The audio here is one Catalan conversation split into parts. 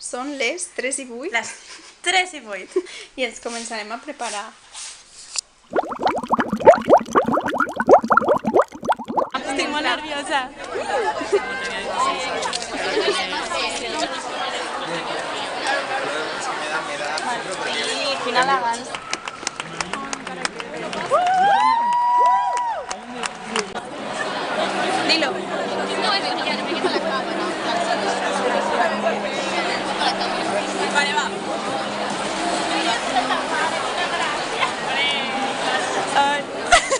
Són les 3:08. Les 3:08. I ens començarem a preparar. Estic molt nerviosa. Quina elegància. Dilo. Vale, va.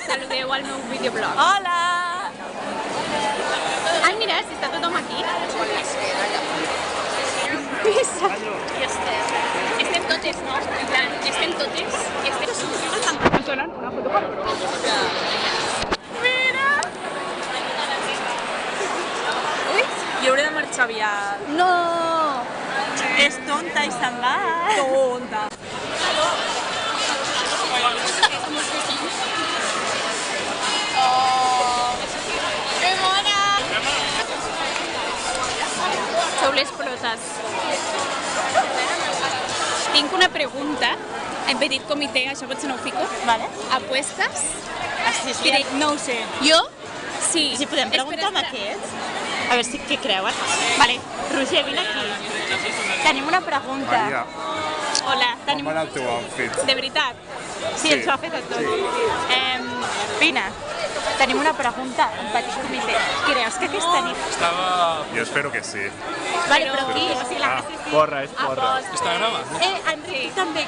Saludeu al meu videoblog. Hola! Ai, mira, si està tothom aquí. Pisa. Estem totes, no? En plan, estem totes. Em donen una foto per Mira! Ui. Jo hauré de marxar aviat. No! És tonta i se'n va. Tonta. Que mona! Sou les proses. Tinc una pregunta. En petit comitè, això potser no ho fico. Vale. Apuestes? Sí, no ho sé. Jo? Sí. Si podem preguntar amb aquests? A veure si què creuen. Vale. Roger, vine aquí. Tenim una pregunta. Maria, Hola. com va anar el teu outfit? De veritat. Sí, ens ho ha fet a tots. Vine. Tenim una pregunta en petit comitè. Creus que aquesta nit... Jo espero que sí. Vale, però qui? O sigui, la que sí, sí. Porra, és porra. Està gravant? Enric també.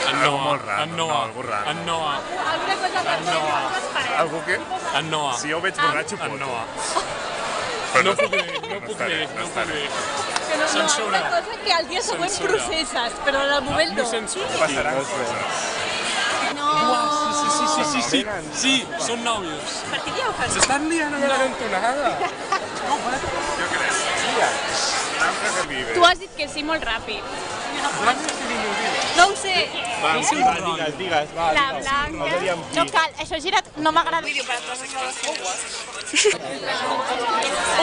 En Algo Noah. molt raro, En Noah. no, algo raro. En Noah. Alguna cosa per Noah. Algú que... En Noah. Si jo ho veig borratxo, En pot. Noah. Però No puc dir, no puc estaré, dir, no no puc estaré. dir. Censura. Una cosa que al dia següent Censura. processes, però en el moment no. Censura. Passaran coses. Sí. Sí, són nòvios. Per què dieu que S'estan liant amb la cantonada. Jo crec. L'altre que vive. Tu has dit que sí molt ràpid. no ho sé. Digues, va. La Blanca... No cal, això girat no m'agrada.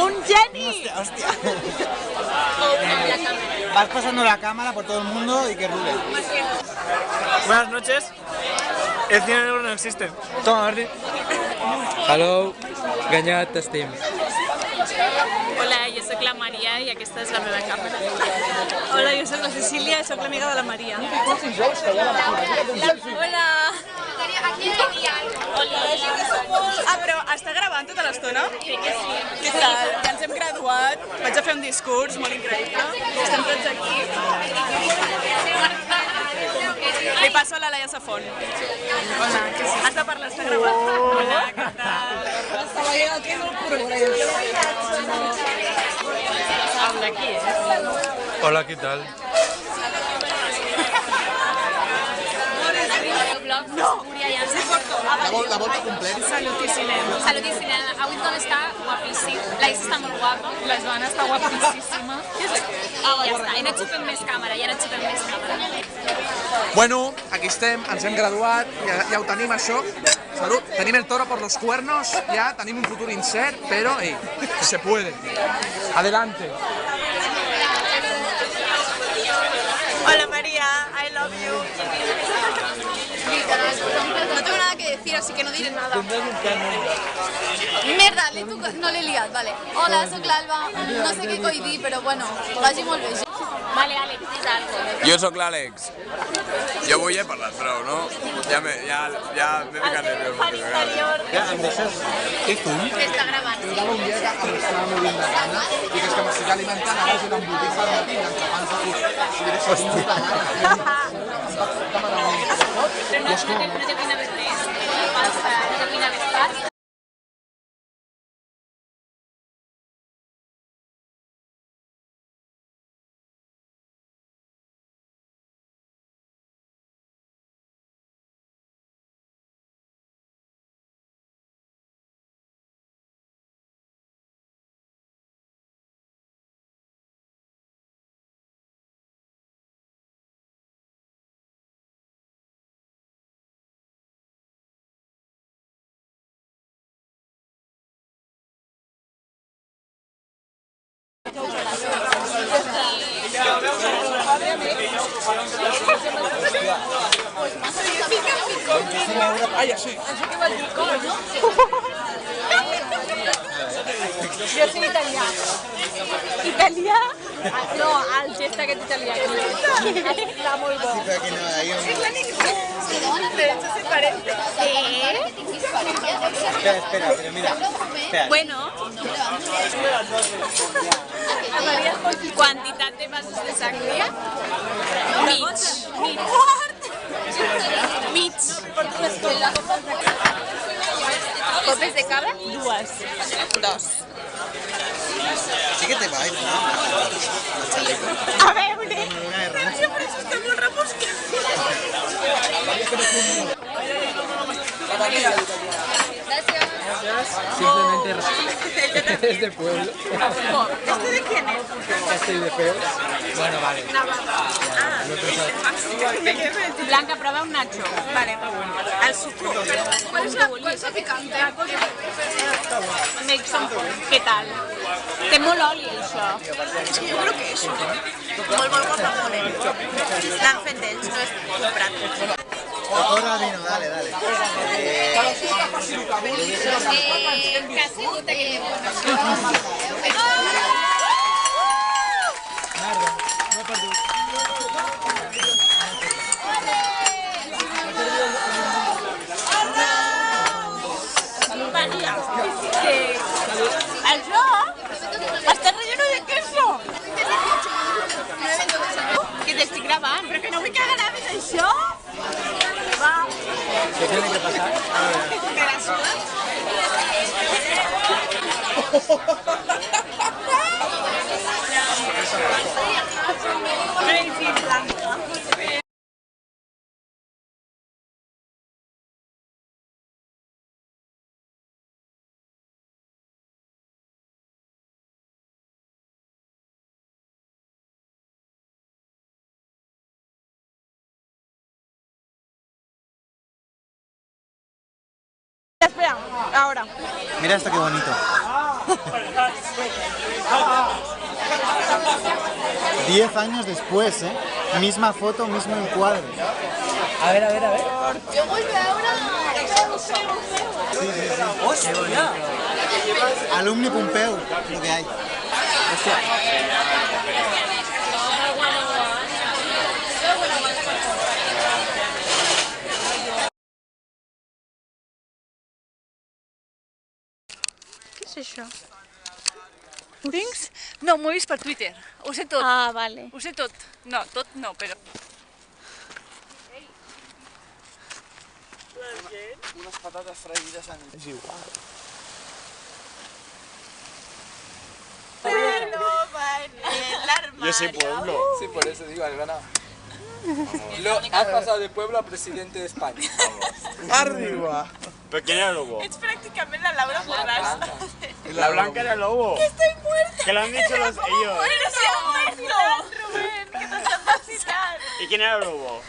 Un geni! Vas pasando la cámara por todo el mundo y que rule. Buenas noches. El 100 euros no existe. Toma, Martín. Hello. Ganyat, t'estim. Hola, jo sóc la Maria i aquesta és la meva càmera. Hola, jo soc la Cecília i sóc l'amiga de la Maria. Hola! Ah, però està gravant tota l'estona? Crec que sí. Què tal? Ja ens hem graduat, vaig a fer un discurs molt increïble. Estem tots aquí. Li passo a la Laia Safon. Hola, que sí. Has de parlar, està gravant. Hola, què tal? Estava jo aquí en el progrés. Habla aquí, Hola, què tal? No! Ja ens porto. La volta completa. Salutíssim. Salut i cinema. Avui tot està guapíssim. La Isa està molt guapa. La Joana està guapíssima. I ja està. I no xupem més càmera, ja no xupem més càmera. Bueno, aquí estem, ens hem graduat, ja ho tenim això. Salut, tenim el toro por los cuernos, ja tenim un futur incert, però, ei, se puede. Adelante. Hola María, I love you. No tengo nada que decir, así que no diré nada. Merda, no l'he liat, vale. Hola, sóc l'Alba. No sé què coi dir, però bueno, vagi molt bé. Vale, Àlex, dis algo. Jo sóc l'Àlex. Jo avui he parlat prou, no? Ja m'he ficat nerviós. Fan interior. Ja, em deixes... Què fum? Està gravant. Estava un dia que em estava movint de gana i que és que m'estic alimentant ara és un embotit per matí i entrepans de cul. I diré, soc molta gana. Em vaig demanar un microfon i és com... No te cuinaves res. Pasta, no te cuinaves pasta. Ah, ja, sí. Jo soy italià. Italià? No, el gest aquest italià. Està molt bo. Sí, pero aquí no hay un... De hecho, se parece. Espera, pero mira. Espera. Bueno. Quantitat de vasos de sangria? Mig. Mig. Copes de cava? Dos. Sí que te va, ¿no? A veure. Sempre està molt repuscat. Simplemente es de pueblo. ¿Este de quién es? Estoy de feo. Bueno, vale. Blanca, prova un nacho. Vale. El suco. ¿Cuál es la picante? Què tal? Té molt oli, això. És que jo crec que és molt guapamole. L'han fet ells, no és comprat. Ahora vino, dale. Que ha sigut aquest. ¿Això? Està relleno de queso. Que t'estic gravant, però que no vull que graves això. Va. ¿Qué tiene que pasar? Espera, ahora. Mira esto qué bonito. 10 años después, ¿eh? Misma foto, mismo encuadre. A ver. Jo vull veure... Sí. Alumni Pompeu, lo que hay. Hostia. Què és això? Tens? No, m'ho he vist per Twitter. Ho sé tot. Ah, vale. Ho sé tot. No, tot no, però... Unas patatas freídas en el... Es igual. Y ese pueblo. Sí, por eso digo, has ganado. Has pasado de pueblo a presidente de España. Arriba. ¿Pero quién era el lobo? Ets pràcticament la Laura Borràs. La Blanca era el lobo. Que estoy muerta. Que lo han dicho ellos. Eres muerto. Rubén, que t'està fascinant. ¿Y quién era el lobo?